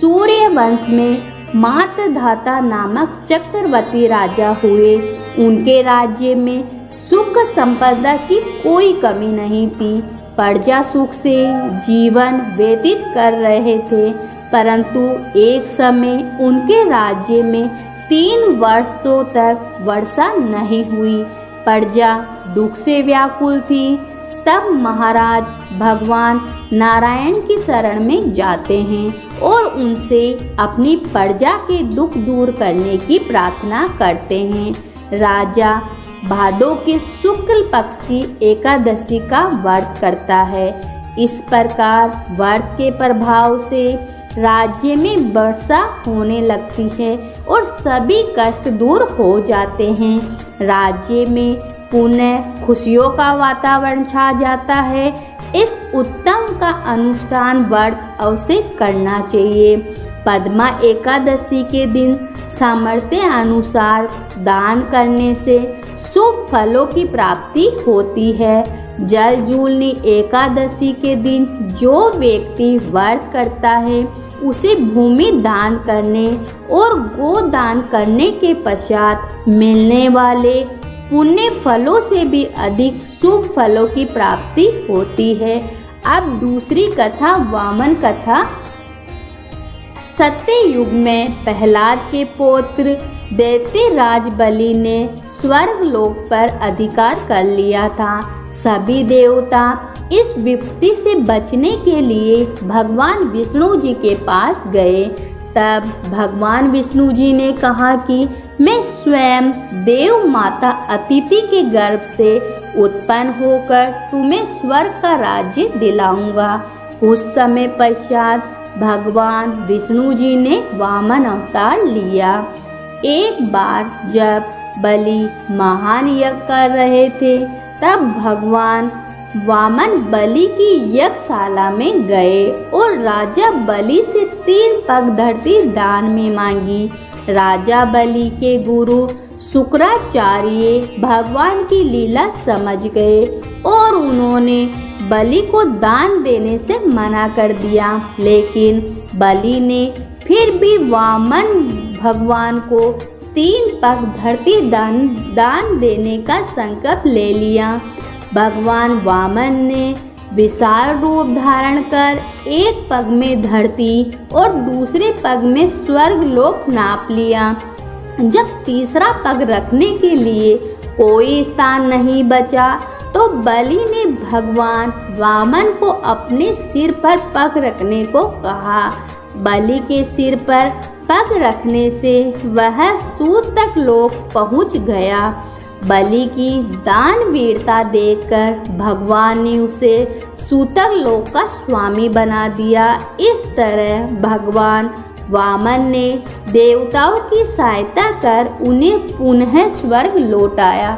सूर्यवंश में मातधाता नामक चक्रवर्ती राजा हुए। उनके राज्य में सुख संपदा की कोई कमी नहीं थी। प्रजा सुख से जीवन व्यतीत कर रहे थे, परंतु एक समय उनके राज्य में 3 वर्षों तक वर्षा नहीं हुई। प्रजा दुख से व्याकुल थी। तब महाराज भगवान नारायण की शरण में जाते हैं और उनसे अपनी प्रजा के दुख दूर करने की प्रार्थना करते हैं। राजा भादों के शुक्ल पक्ष की एकादशी का व्रत करता है। इस प्रकार व्रत के प्रभाव से राज्य में वर्षा होने लगती है और सभी कष्ट दूर हो जाते हैं। राज्य में पुनः खुशियों का वातावरण छा जाता है। इस उत्तम का अनुष्ठान व्रत अवश्य करना चाहिए। पद्मा एकादशी के दिन सामर्थ्य अनुसार दान करने से शुभ फलों की प्राप्ति होती है। जलजूलनी एकादशी के दिन जो व्यक्ति व्रत करता है उसे भूमि दान करने और गोदान करने के पश्चात मिलने वाले पुण्य फलों से भी अधिक शुभ फलों की प्राप्ति होती है। अब दूसरी कथा वामन कथा। सत्य युग में प्रहलाद के पौत्र दैत्यराज बलि ने स्वर्ग लोक पर अधिकार कर लिया था। सभी देवता इस विपत्ति से बचने के लिए भगवान विष्णु जी के पास गए। तब भगवान विष्णु जी ने कहा कि मैं स्वयं देव माता अदिति के गर्भ से उत्पन्न होकर तुम्हें स्वर्ग का राज्य दिलाऊंगा। कुछ समय पश्चात भगवान विष्णु जी ने वामन अवतार लिया। एक बार जब बलि महान यज्ञ कर रहे थे, तब भगवान वामन बलि की यज्ञशाला में गए और राजा बलि से 3 पग धरती दान में मांगी। राजा बलि के गुरु शुक्राचार्य भगवान की लीला समझ गए और उन्होंने बलि को दान देने से मना कर दिया। लेकिन बलि ने फिर भी वामन भगवान को 3 पग धरती दान देने का संकल्प ले लिया। भगवान वामन ने विशाल रूप धारण कर एक पग में धरती और दूसरे पग में स्वर्ग लोक नाप लिया। जब तीसरा पग रखने के लिए कोई स्थान नहीं बचा, तो बलि ने भगवान वामन को अपने सिर पर पग रखने को कहा। बलि के सिर पर पग रखने से वह सूतक लोक पहुंच गया। बलि की दानवीरता देखकर भगवान ने उसे सूतक लोक का स्वामी बना दिया। इस तरह भगवान वामन ने देवताओं की सहायता कर उन्हें पुनः स्वर्ग लौटाया।